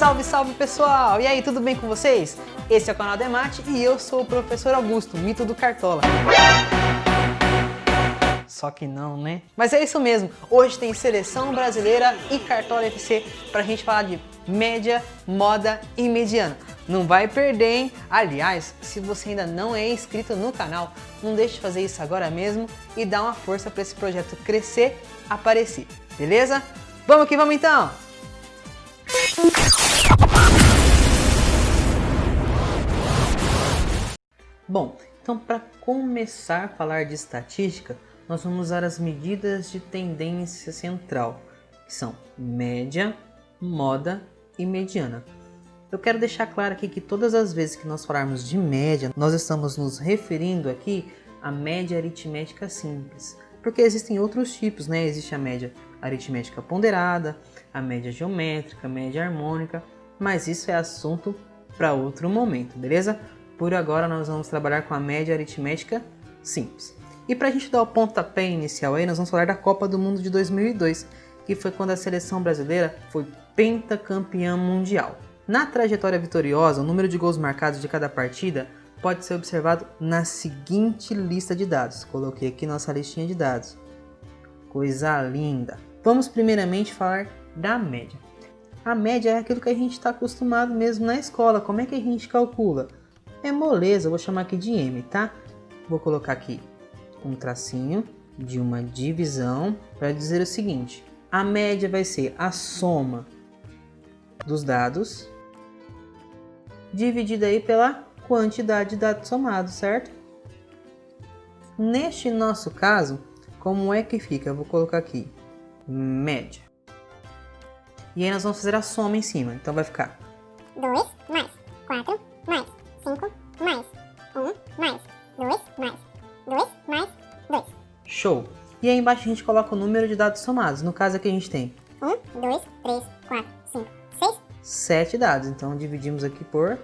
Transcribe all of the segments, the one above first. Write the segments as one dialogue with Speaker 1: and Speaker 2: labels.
Speaker 1: Salve, salve pessoal! E aí, tudo bem com vocês? Esse é o canal Demate e eu sou o professor Augusto, mito do Cartola. Só que não, né? Mas é isso mesmo, hoje tem Seleção Brasileira e Cartola FC pra gente falar de média, moda e mediana. Não vai perder, hein? Aliás, se você ainda não é inscrito no canal, não deixe de fazer isso agora mesmo e dar uma força para esse projeto crescer, aparecer, beleza? Vamos que vamos então! Bom, então para começar a falar de estatística, nós vamos usar as medidas de tendência central, que são média, moda e mediana. Eu quero deixar claro aqui que todas as vezes que nós falarmos de média, nós estamos nos referindo aqui à média aritmética simples, porque existem outros tipos, né? Existe a média aritmética ponderada, a média geométrica, a média harmônica, mas isso é assunto para outro momento, beleza? Por agora nós vamos trabalhar com a média aritmética simples. E para a gente dar o pontapé inicial aí, nós vamos falar da Copa do Mundo de 2002, que foi quando a seleção brasileira foi pentacampeã mundial. Na trajetória vitoriosa, o número de gols marcados de cada partida pode ser observado na seguinte lista de dados. Coloquei aqui nossa listinha de dados. Coisa linda! Vamos primeiramente falar da média. A média é aquilo que a gente está acostumado mesmo na escola. Como é que a gente calcula? É moleza, eu vou chamar aqui de M, tá? Vou colocar aqui um tracinho de uma divisão para dizer o seguinte. A média vai ser a soma dos dados dividida aí pela quantidade de dados somados, certo? Neste nosso caso, como é que fica? Eu vou colocar aqui média. E aí nós vamos fazer a soma em cima. Então vai ficar
Speaker 2: 2 mais 4 mais 5 mais 1 mais 2 mais 2 mais 2.
Speaker 1: Show! E aí embaixo a gente coloca o número de dados somados. No caso aqui a gente tem
Speaker 2: 1, 2, 3, 4, 5, 6.
Speaker 1: 7 dados. Então dividimos aqui por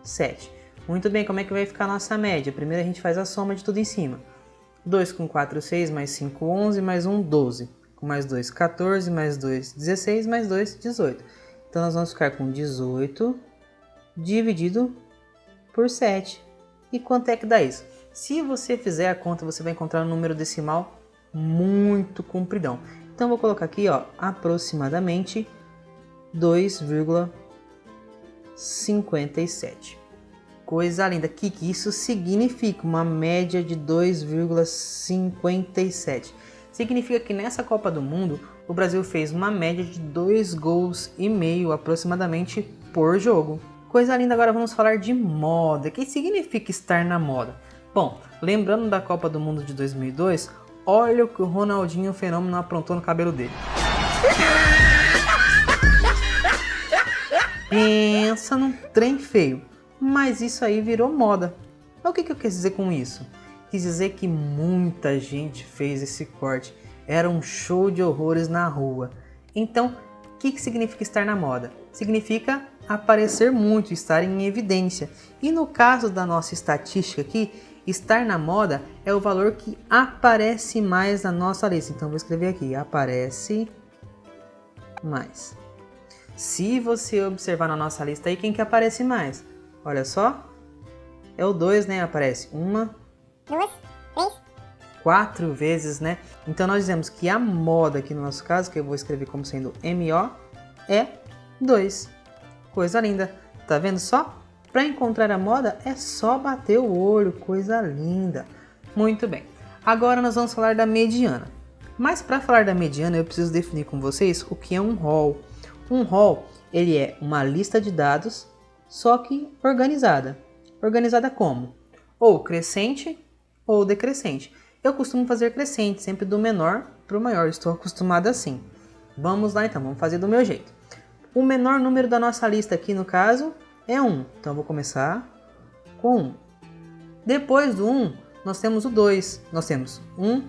Speaker 1: 7. Muito bem, como é que vai ficar a nossa média? Primeiro a gente faz a soma de tudo em cima. 2 com 4, 6, mais 5, 11, mais 1, 12. Com mais 2, 14, mais 2, 16, mais 2, 18. Então nós vamos ficar com 18 dividido por 7. E quanto é que dá isso? Se você fizer a conta, você vai encontrar um número decimal muito compridão. Então eu vou colocar aqui, ó, aproximadamente 2,57. Coisa linda. O que isso significa? Uma média de 2,57. Significa que nessa Copa do Mundo, o Brasil fez uma média de 2,5 gols aproximadamente por jogo. Coisa linda, agora vamos falar de moda. O que significa estar na moda? Bom, lembrando da Copa do Mundo de 2002, olha o que o Ronaldinho Fenômeno aprontou no cabelo dele. Pensa num trem feio, mas isso aí virou moda. O que eu quis dizer com isso? Quis dizer que muita gente fez esse corte. Era um show de horrores na rua. Então, o que significa estar na moda? Significa aparecer muito, estar em evidência. E no caso da nossa estatística aqui, estar na moda é o valor que aparece mais na nossa lista. Então vou escrever aqui, aparece mais. Se você observar na nossa lista aí, quem que aparece mais? Olha só, é o 2, né? Aparece 1,
Speaker 2: 2, 3.
Speaker 1: 4 vezes, né? Então nós dizemos que a moda aqui no nosso caso, que eu vou escrever como sendo MO, é 2. Coisa linda. Tá vendo só? Para encontrar a moda é só bater o olho. Coisa linda. Muito bem. Agora nós vamos falar da mediana. Mas para falar da mediana eu preciso definir com vocês o que é um rol. Um rol, ele é uma lista de dados, só que organizada. Organizada como? Ou crescente ou decrescente. Eu costumo fazer crescente, sempre do menor para o maior. Estou acostumado assim. Vamos lá então, vamos fazer do meu jeito. O menor número da nossa lista aqui no caso é 1. Então eu vou começar com 1. Depois do 1, nós temos o 2. Nós temos 1,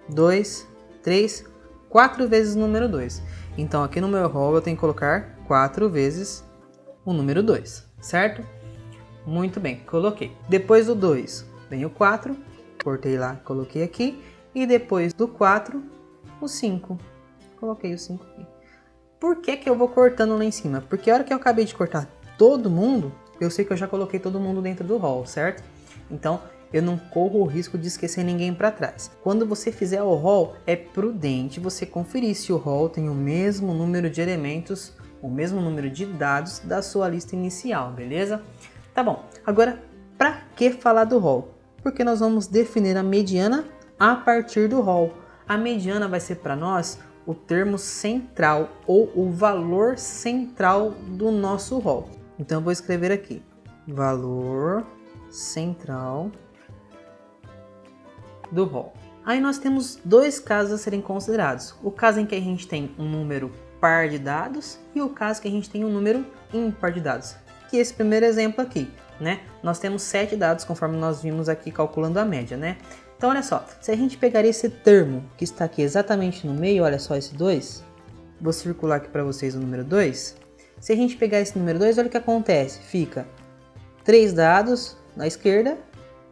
Speaker 1: 2, 3, 4 vezes o número 2. Então aqui no meu rol eu tenho que colocar 4 vezes o número 2, certo? Muito bem, coloquei. Depois do 2 vem o 4, cortei lá, coloquei aqui. E depois do 4, o 5. Coloquei o 5 aqui. Por que que eu vou cortando lá em cima? Porque a hora que eu acabei de cortar todo mundo, eu sei que eu já coloquei todo mundo dentro do hall, certo? Então, eu não corro o risco de esquecer ninguém para trás. Quando você fizer o hall, é prudente você conferir se o hall tem o mesmo número de elementos, o mesmo número de dados da sua lista inicial, beleza? Tá bom, agora para que falar do hall? Porque nós vamos definir a mediana a partir do hall. A mediana vai ser para nós o termo central ou o valor central do nosso hall. Então eu vou escrever aqui, valor central do hall. Aí nós temos dois casos a serem considerados. O caso em que a gente tem um número par de dados e o caso que a gente tem um número ímpar de dados. Que é esse primeiro exemplo aqui, né? Nós temos 7 dados conforme nós vimos aqui calculando a média, né? Então olha só, se a gente pegar esse termo que está aqui exatamente no meio, olha só esse 2, vou circular aqui para vocês o número 2. Se a gente pegar esse número 2, olha o que acontece, fica 3 dados na esquerda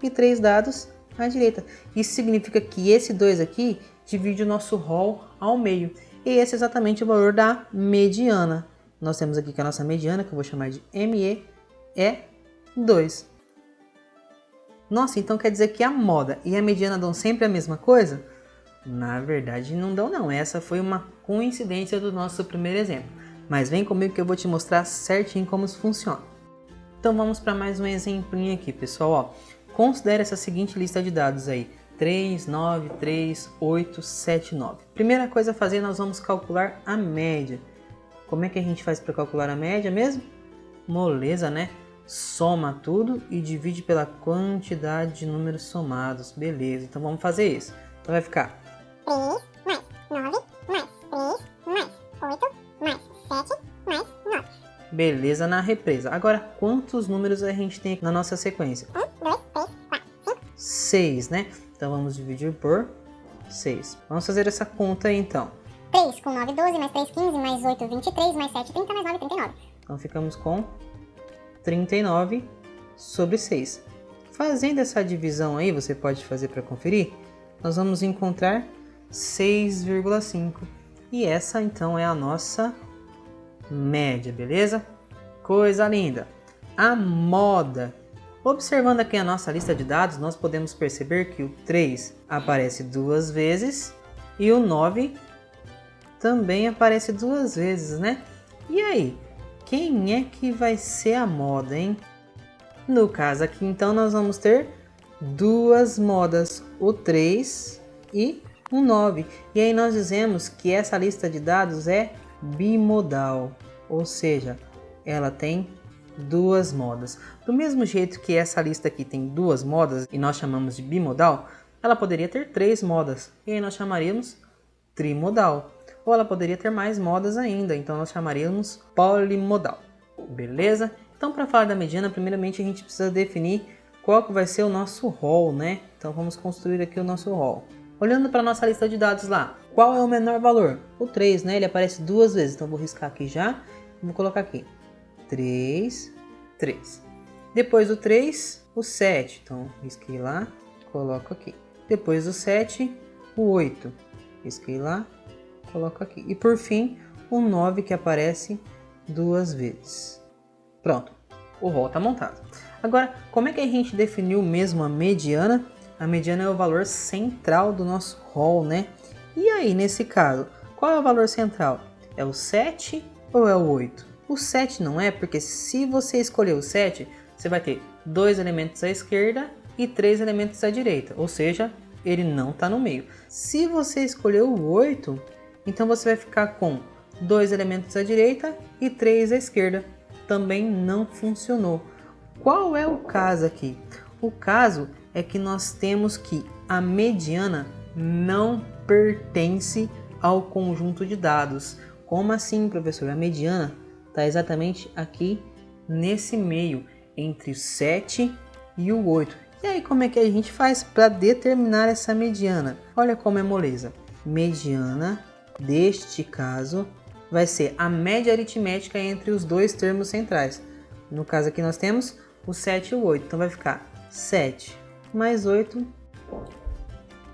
Speaker 1: e 3 dados à direita. Isso significa que esse 2 aqui divide o nosso hall ao meio. E esse é exatamente o valor da mediana. Nós temos aqui que a nossa mediana, que eu vou chamar de ME, é 2. Nossa, então quer dizer que a moda e a mediana dão sempre a mesma coisa? Na verdade não dão não, essa foi uma coincidência do nosso primeiro exemplo. Mas vem comigo que eu vou te mostrar certinho como isso funciona. Então vamos para mais um exemplinho aqui, pessoal. Ó, considere essa seguinte lista de dados aí. 3, 9, 3, 8, 7, 9. Primeira coisa a fazer, nós vamos calcular a média. Como é que a gente faz para calcular a média mesmo? Moleza, né? Soma tudo e divide pela quantidade de números somados. Beleza, então vamos fazer isso. Então vai ficar
Speaker 2: 3 mais 9 mais 3 mais 8 mais 7 mais 9.
Speaker 1: beleza na represa. Agora, quantos números a gente tem na nossa sequência?
Speaker 2: 1, 2, 3, 4, 5.
Speaker 1: 6, né? Então vamos dividir por 6. Vamos fazer essa conta aí então.
Speaker 2: 3 com 9, 12, mais 3, 15, mais 8, 23, mais 7, 30, mais 9, 39.
Speaker 1: Então ficamos com 39 sobre 6. Fazendo essa divisão aí, você pode fazer para conferir, nós vamos encontrar 6,5. E essa então é a nossa média, beleza? Coisa linda! A moda. Observando aqui a nossa lista de dados, nós podemos perceber que o 3 aparece 2 vezes e o 9 também aparece 2 vezes, né? E aí, quem é que vai ser a moda, hein? No caso aqui, então, nós vamos ter duas modas, o 3 e o 9. E aí nós dizemos que essa lista de dados é bimodal, ou seja, ela tem duas modas. Do mesmo jeito que essa lista aqui tem duas modas e nós chamamos de bimodal, ela poderia ter 3 modas e aí nós chamaríamos trimodal. Ou ela poderia ter mais modas ainda, então nós chamaríamos polimodal. Beleza? Então para falar da mediana, primeiramente a gente precisa definir qual que vai ser o nosso hall, né? Então vamos construir aqui o nosso hall. Olhando para a nossa lista de dados lá, qual é o menor valor? O 3, né? Ele aparece 2 vezes, então vou riscar aqui já. Vou colocar aqui 3, 3. Depois do 3, o 7. Então, risquei lá, coloco aqui. Depois do 7, o 8. Risquei lá, coloco aqui. E por fim, o 9 que aparece 2 vezes. Pronto, o hall está montado. Agora, como é que a gente definiu mesmo a mediana? A mediana é o valor central do nosso hall, né? E aí, nesse caso, qual é o valor central? É o 7 ou é o 8? O 7 não é, porque se você escolher o 7, você vai ter 2 elementos à esquerda e 3 elementos à direita, ou seja, ele não está no meio. Se você escolher o 8, então você vai ficar com 2 elementos à direita e 3 à esquerda. Também não funcionou. Qual é o caso aqui? O caso é que nós temos que a mediana não pertence ao conjunto de dados. Como assim, professor? A mediana está exatamente aqui nesse meio, entre o 7 e o 8. E aí, como é que a gente faz para determinar essa mediana? Olha como é moleza. Mediana, deste caso, vai ser a média aritmética entre os dois termos centrais. No caso aqui nós temos o 7 e o 8. Então vai ficar 7 mais 8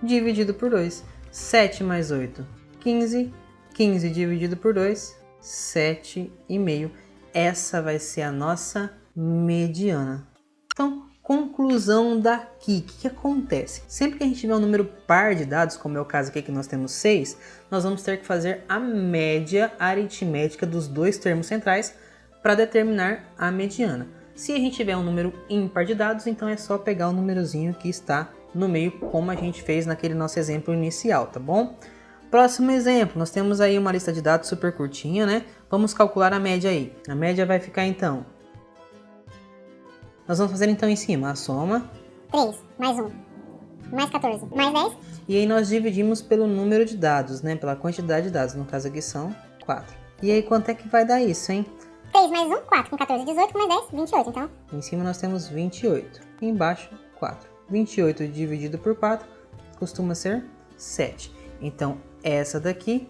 Speaker 1: dividido por 2. 7 mais 8, 15. 15 dividido por 2, 7,5. Essa vai ser a nossa mediana. Então, conclusão daqui, o que acontece? Sempre que a gente tiver um número par de dados, como é o caso aqui que nós temos 6, nós vamos ter que fazer a média aritmética dos dois termos centrais para determinar a mediana. Se a gente tiver um número ímpar de dados, então é só pegar o númerozinho que está no meio, como a gente fez naquele nosso exemplo inicial, tá bom? Próximo exemplo, nós temos aí uma lista de dados super curtinha, né? Vamos calcular a média aí. A média vai ficar então... Nós vamos fazer então em cima a soma.
Speaker 2: 3 mais 1 mais 14 mais 10.
Speaker 1: E aí nós dividimos pelo número de dados, né? Pela quantidade de dados. No caso aqui são 4. E aí quanto é que vai dar isso, hein?
Speaker 2: 3 mais 1, 4 com 14, 18 mais 10, 28, então.
Speaker 1: Em cima nós temos 28. E embaixo, 4. 28 dividido por 4 costuma ser 7. Então essa daqui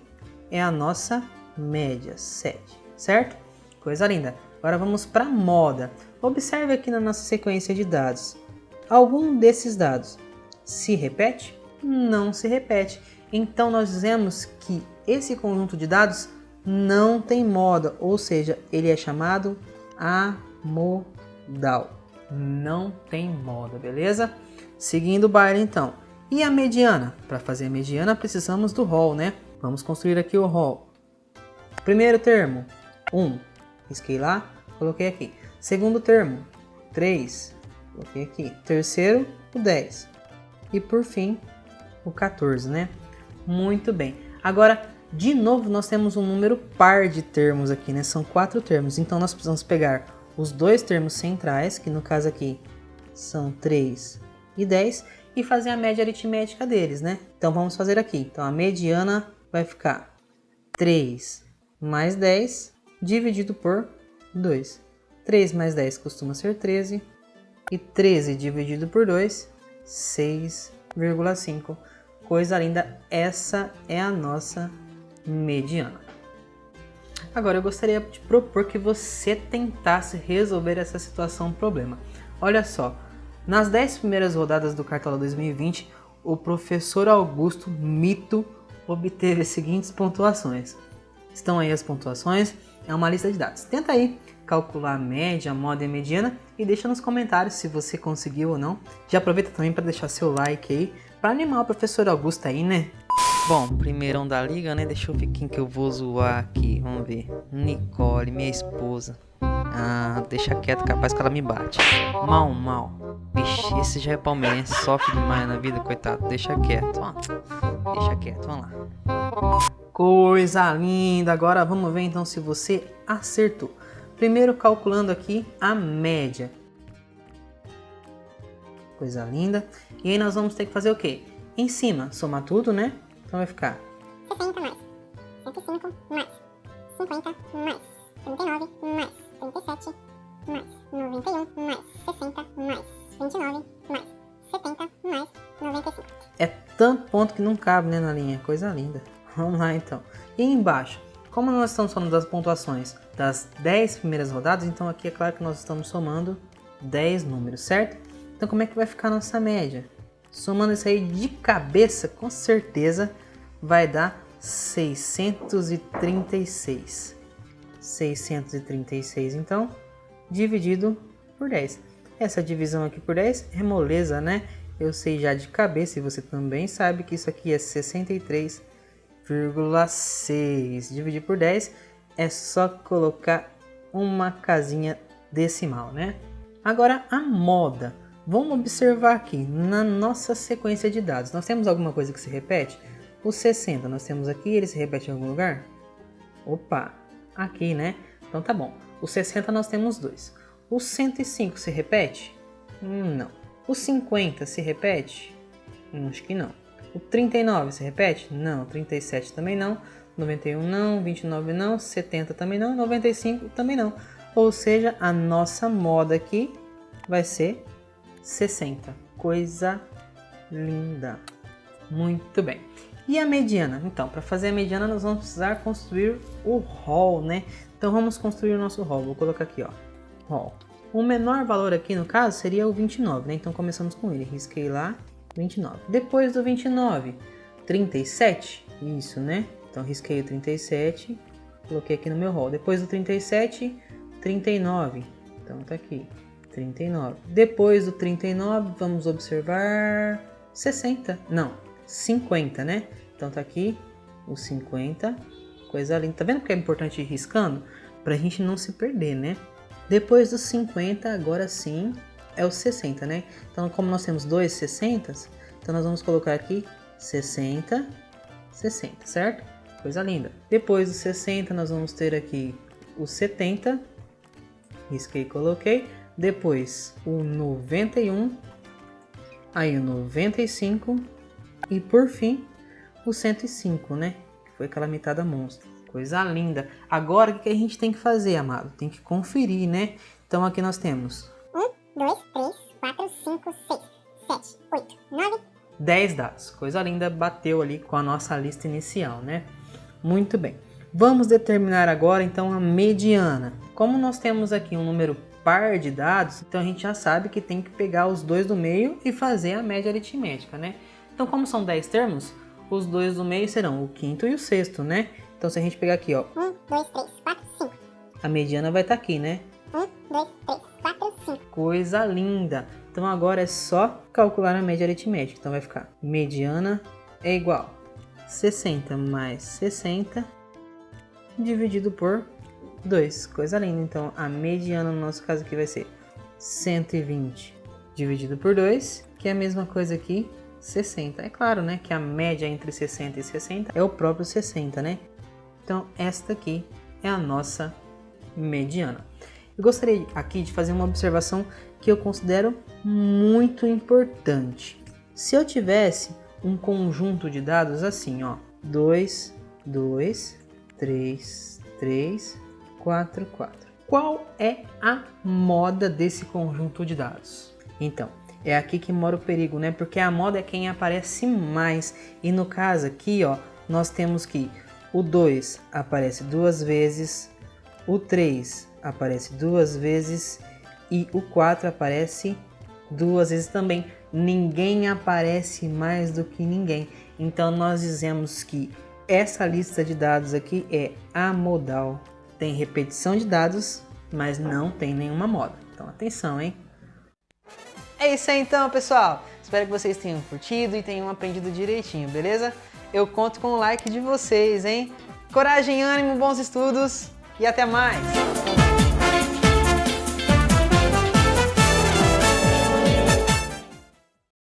Speaker 1: é a nossa média, 7. Certo? Coisa linda. Agora vamos para a moda. Observe aqui na nossa sequência de dados. Algum desses dados se repete? Não se repete. Então nós dizemos que esse conjunto de dados não tem moda, ou seja, ele é chamado amodal. Não tem moda, beleza? Seguindo o baile então. E a mediana? Para fazer a mediana precisamos do rol, né? Vamos construir aqui o rol. Primeiro termo, 1. Risquei lá, coloquei aqui. Segundo termo, 3. Coloquei aqui. Terceiro, o 10. E por fim, o 14, né? Muito bem. Agora, de novo, nós temos um número par de termos aqui, né? São 4 termos. Então, nós precisamos pegar os dois termos centrais, que no caso aqui são 3 e 10, e fazer a média aritmética deles, né? Então, vamos fazer aqui. Então, a mediana vai ficar 3 mais 10 dividido por 2. 3 mais 10 costuma ser 13. E 13 dividido por 2, 6,5. Coisa linda, essa é a nossa mediana. Agora eu gostaria de propor que você tentasse resolver essa situação problema. Olha só, nas 10 primeiras rodadas do Cartola 2020, o professor Augusto Mito obteve as seguintes pontuações. Estão aí as pontuações, é uma lista de dados. Tenta aí calcular a média, a moda e a mediana e deixa nos comentários se você conseguiu ou não. Já aproveita também para deixar seu like aí, para animar o professor Augusto aí, né? Bom, primeirão da liga, né? Deixa eu ver quem que eu vou zoar aqui. Vamos ver. Nicole, minha esposa. Ah, deixa quieto, capaz que ela me bate. Mal. Vixe, esse já é palmeirense, sofre demais na vida, coitado. Deixa quieto, ó. Deixa quieto, vamos lá. Coisa linda! Agora vamos ver então se você acertou. Primeiro calculando aqui a média. Coisa linda. E aí nós vamos ter que fazer o quê? Em cima, somar tudo, né? Então vai ficar
Speaker 2: 60 mais 105 mais 50 mais 39 mais 37 mais 91 mais 60 mais 29 mais 70 mais 95.
Speaker 1: É tanto ponto que não cabe, né, na linha. Coisa linda. Vamos lá então. E embaixo, como nós estamos falando das pontuações das 10 primeiras rodadas, então aqui é claro que nós estamos somando 10 números, certo? Então como é que vai ficar a nossa média? Somando isso aí de cabeça, com certeza vai dar 636. 636 então, dividido por 10. Essa divisão aqui por 10 é moleza, né? Eu sei já de cabeça e você também sabe que isso aqui é 63,6. Dividir por 10 é só colocar uma casinha decimal, né? Agora a moda. Vamos observar aqui na nossa sequência de dados. Nós temos alguma coisa que se repete? O 60 nós temos aqui, ele se repete em algum lugar? Opa, aqui, né? Então tá bom. O 60 nós temos 2. O 105 se repete? Não. O 50 se repete? Acho que não. O 39 se repete? Não. 37 também não. 91 não. 29 não. 70 também não. 95 também não. Ou seja, a nossa moda aqui vai ser 60. Coisa linda. Muito bem. E a mediana? Então, para fazer a mediana nós vamos precisar construir o rol, né? Então vamos construir o nosso rol. Vou colocar aqui, ó. Rol. O menor valor aqui no caso seria o 29, né? Então começamos com ele. Risquei lá, 29. Depois do 29, 37. Isso, né? Então risquei o 37 Coloquei aqui no meu rol. Depois do 37, 39. Então tá aqui, 39. Depois do 39, vamos observar 60. Não, 50, né? Então tá aqui o 50. Coisa linda. Tá vendo porque é importante ir riscando? Pra gente não se perder, né? Depois dos 50, agora sim, é o 60, né? Então, como nós temos dois 60, então nós vamos colocar aqui 60, 60, certo? Coisa linda. Depois dos 60, nós vamos ter aqui o 70. Risquei e coloquei. Depois o 91. Aí o 95. E por fim, o 105, né? Que foi aquela mitada monstro. Coisa linda. Agora, o que a gente tem que fazer, amado? Tem que conferir, né? Então, aqui nós temos
Speaker 2: 1, 2, 3, 4, 5, 6, 7, 8, 9,
Speaker 1: 10 dados. Coisa linda, bateu ali com a nossa lista inicial, né? Muito bem. Vamos determinar agora, então, a mediana. Como nós temos aqui um número par de dados, então a gente já sabe que tem que pegar os dois do meio e fazer a média aritmética, né? Então, como são 10 termos, os dois do meio serão o quinto e o sexto, né? Então, se a gente pegar aqui, ó,
Speaker 2: 1, 2, 3, 4, 5.
Speaker 1: a mediana vai estar aqui, né?
Speaker 2: 1, 2, 3, 4, 5.
Speaker 1: Coisa linda! Então, agora é só calcular a média aritmética. Então, vai ficar mediana é igual 60 mais 60 dividido por 2. Coisa linda. Então, a mediana no nosso caso aqui vai ser 120 dividido por 2, que é a mesma coisa aqui, 60. É claro, né, que a média entre 60 e 60 é o próprio 60, né? Então, esta aqui é a nossa mediana. Eu gostaria aqui de fazer uma observação que eu considero muito importante. Se eu tivesse um conjunto de dados assim, ó, 2, 2, 3, 3, 4, 4. Qual é a moda desse conjunto de dados? Então, é aqui que mora o perigo, né? Porque a moda é quem aparece mais. E no caso aqui, ó, nós temos que o 2 aparece duas vezes, o 3 aparece duas vezes e o 4 aparece duas vezes também. Ninguém aparece mais do que ninguém. Então nós dizemos que essa lista de dados aqui é amodal. Tem repetição de dados, mas não tem nenhuma moda. Então atenção, hein? É isso aí então, pessoal. Espero que vocês tenham curtido e tenham aprendido direitinho, beleza? Eu conto com o like de vocês, hein? Coragem, ânimo, bons estudos e até mais!